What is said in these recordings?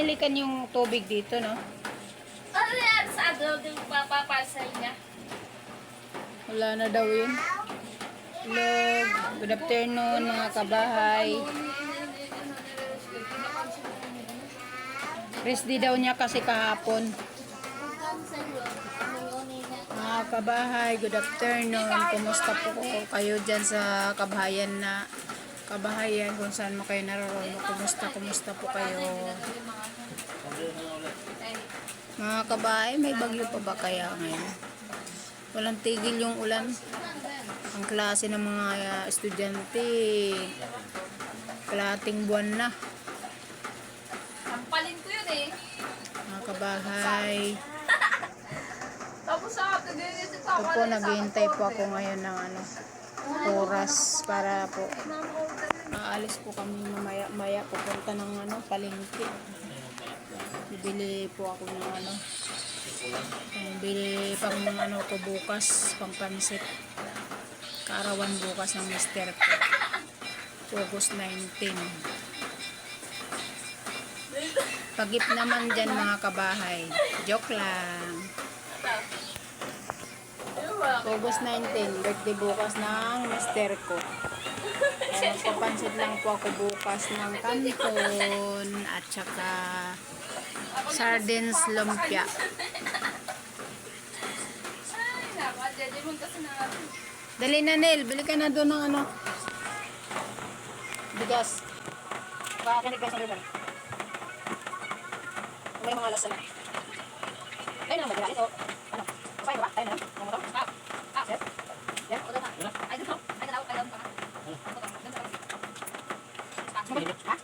bumili ka yung tubig dito, no? Ano yan? Sa adult yung papapasay niya? Wala na daw yun. Hello, good afternoon mga kabahay. Rest day daw niya kasi kahapon. Mga kabahay, good afternoon. Kumusta po kayo dyan sa kabahayan kung saan mo kayo naroon? Kumusta po kayo? Mga kabahay, may bagyo pa ba kaya ngayon? Walang tigil yung ulan. Ang klase ng mga estudyante, kalating buwan na. Sampalin ko yun eh. Mga kabahay, Tapos sa akin din ito sa ito po, naghihintay po ako ngayon ng oras para po aalis po kami maya pupunta ng palengke. Bibili po ako ng bibili pang ko bukas, pang pansit. Kaarawan bukas ng mister ko. August 19. Pagip naman dyan mga kabahay. Joke lang. August 19, birthday bukas ng mister ko. Kaya magpapansit lang po ako bukas ng canton at saka sardines lumpia. Dali na, Nel, bili ka na doon ng bigas. Baka kanig ka sa river. May mga alas na. Tayo na lang ba? Ito. Ano? Kapay ba? Tayo na lang. Ang motor? Sir? Yan? O doon na? Ay, doon. Ay, dalaw. Ay, doon pa. Ha?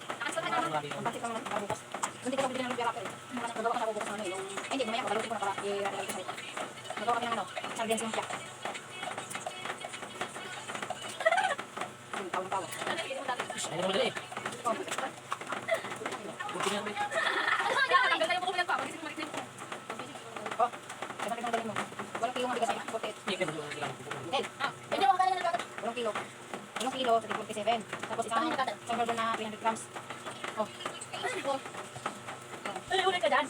Ang pansit lang naman bukas. Hindi ko lang bibili ng lumpia rapper. Magawa ka na bukas ng yung... Ay, hindi. Mamaya ko. Galutin ko na para i-rally ko sa ito. Magawa kami ng sardines lumpia. Tawang-tawang. Ay, naman dali. Buti na naman. Oh, kapatid ang galing mo. Walang kilo nga bigas ay 48. Hindi ka lang. Nel, medyo ako kaya na nagkakot. Walang kilo. Walang kilo, 47. Tapos isang burger na 300 grams. Oh. Ay, ulit ka dyan.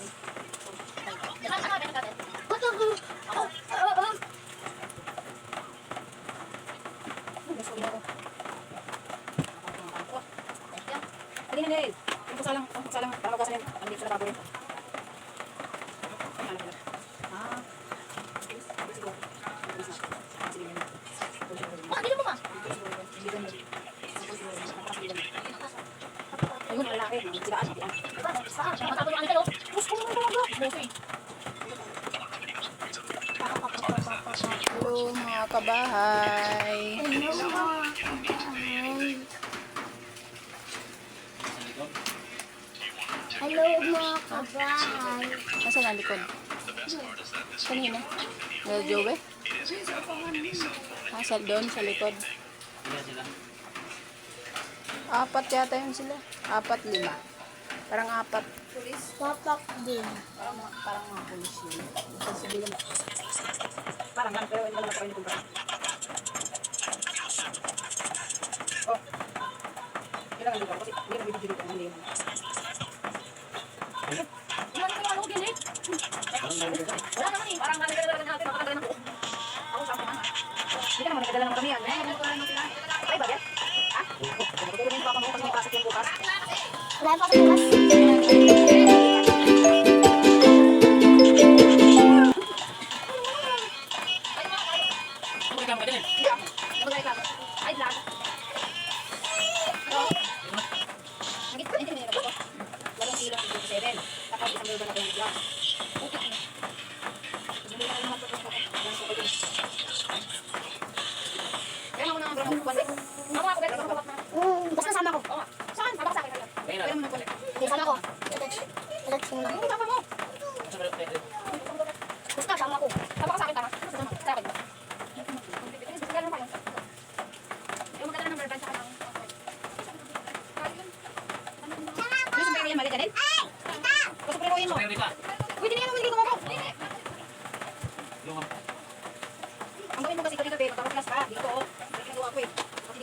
Gusto ko ako. Dali na, Nel. Ang pagsalang, para magasan yun. Ang dito sa lababo rin. Ayun, ang lalaki. Sigaan. Matapuluan kayo. Gusto mo talaga. Hello mga kabahay. Hello mga kabahay. Nasaan ang likod? Kanina? Well, Joey? Doon sa likod. Hindi sila. 4 yata yun sila. 4, 5. Parang 4. Papak din. Parang mga pulis yun. Sa sibilan. Parang lang, pero hindi naman ako yung kumpara. Oh. Kailangan dito ako kasi hindi na bibigyan dito. Hindi naman. Wala naman ako din eh. Wala naman eh. Parang nagdadala natin. Makakadala ng buo. Ako sa akin. Hindi ka naman nagdala ng maramihan. Ay, bagay? Ha? Tutulong yung papa mo kasi may pasok yung bukas. Wala pa ako bukas. Hindi ka magdali. Ay, vlog. Hindi na nagbago. 8 kilo, 57. Tapos isang burger na 20 grams. Okay na. Hindi na naman ito. Kaya mo na ang brand ng kwalik. Ako ako dito. Basta sama ko. Saan? Sama sa akin. Kaya Kaya na. mo ng kwalik. Hindi sama ko. Hindi sama mo. Basta sama ko. Sama ka sa akin tama. Sa akin. Ganun pa yun. Yung magkala ng burger sa kanang. Gusto mo yung mali ka din? Gusto mo yung mo? Kaya rita. Uy, hindi naman mo ako. Yung Ang gawin mo kasi gabi-gabi, magkakaklas ka. Dito, ginagawa ko eh. Kasi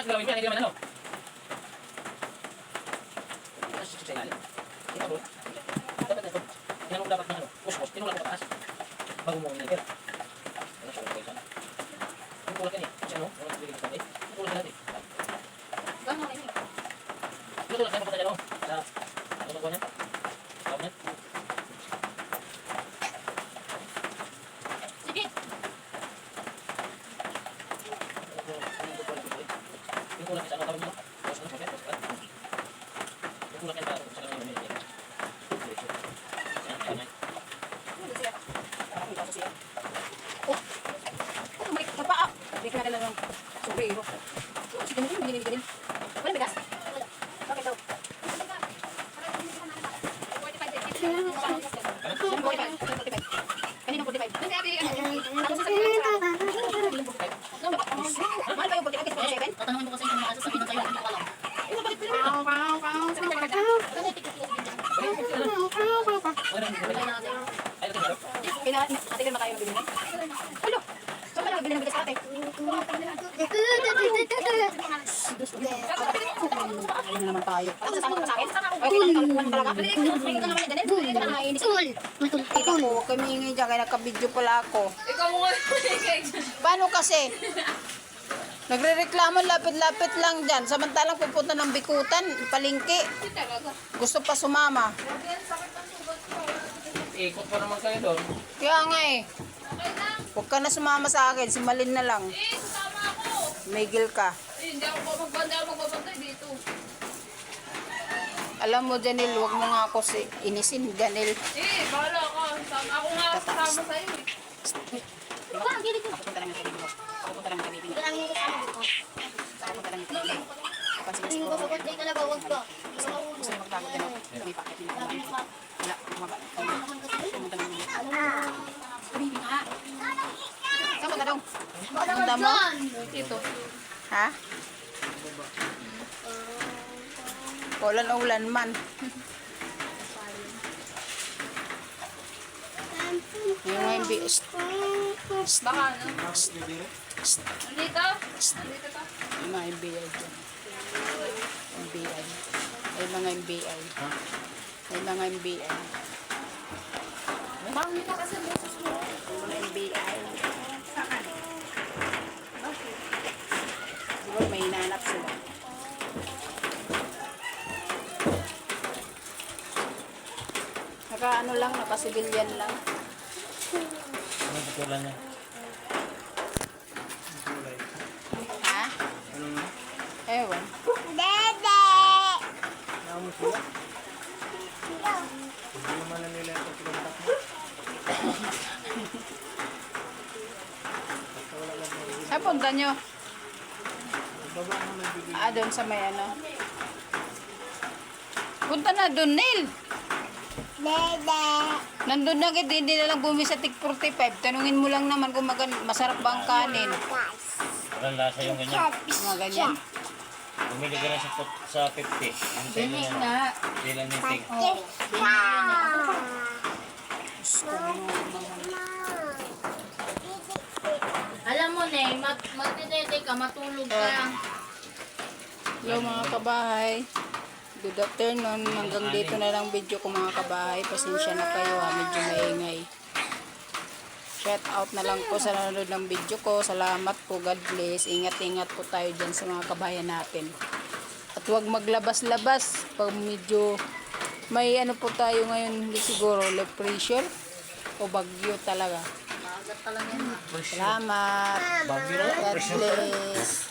natin gawin yan, hindi naman ano. Sa ilalim. Ito bro. Dapat na ito. Tinanong dapat ng ano. Push. Tinulak mo pataas. Bago mo ng pera. Ano siya kayo sana. Yung tulak yan eh. Kasi ano? Ano bigyan natin? Yung tulak yan natin. Gano'n kayo. Yung tulak yan mo punta dyan oh. Sa ano ba niyan? Tawag niyan? Sige. Yung tulak yan sa ano tawag niyo? Push. Yung tulak yan sa ano? Sa ano yung yan? Yan. Yan. Oh, may kapaa. Hindi ka na lang superhero. Sige mo rin, binili. Wala bigas? Wala. Bakit daw? 45. Kanina 45. Kasi ate, ano sa mahal ba yung 45 kasi 47? Tatanungin ko kasi kung nakasasabi na sa'yo, hindi ko alam. Ate, na kayo bilhin? Hello! Saan ka lang bilhin ng bigas ate? Ano naman tayo? Ano sasama mo sa akin? Okay, lang talaga. May ka naman yan, Danel. Ito mo, huwag kami ingay dyan, kaya nakabidyo pala ako. Ikaw mo nga. Paano kasi? Nagre-reklamo lapit-lapit lang dyan. Samantalang pupunta ng bikutan, palingki. Gusto pa sumama. Ikot pa naman kayo doon. Kaya nga eh. Huwag ka na sumama sa akin, si Malin na lang. Sama ako. Miguel ka. Hindi ako magbabantay dito. Alam mo, Janil, huwag mo nga ako inisin, Janil. Bahala ka. Ako nga kasama sa'yo eh. Pupunta lang ng kaibigan ko. Pupunta lang ng kaibigan ko. Pupunta lang ng kaibigan ko. Kapansin kasi ko. Gusto mo magtago din ako. May pakit din ako. Wala, bumaba. Pumunta lang ng kaibigan nga. Saan punta daw? Punta mo? Dito. Ha? Ulan man. Yung mga MBS. Baka ano? Nandito? Nandito to? Yung mga MBI dyan. MBI. Ay mga MBI. Ay mga MBI. Bang nito kasi busos mo. Yung mga MBI. Diba may hinanap sila. Naka ano lang, naka civilian lang. Ano putulan niya? Ha? Ewan. Saan punta nyo? Doon sa may ano. Punta na doon, Neil. Nandun na kita, hindi na lang bumi sa tig 45. Tanungin mo lang naman kung masarap ba ang kanin. Walang lasa yung ganyan. Mga ganyan. Bumili ka na sa 50. Ano sa inyo yan? Ilan yung ting? Alam mo, Ney, magtitete ka, matulog ka lang. Hello mga kabahay. Good afternoon. Hanggang dito na lang video ko mga kabahay. Pasensya na kayo ha. Medyo maingay. Shout out na lang po sa nanonood ng video ko. Salamat po. God bless. Ingat-ingat po tayo dyan sa mga kabayan natin. At huwag maglabas-labas. Pag medyo may ano po tayo ngayon siguro. Low pressure o bagyo talaga. Maagat talaga yan. Salamat. Bagyo na lang. God bless.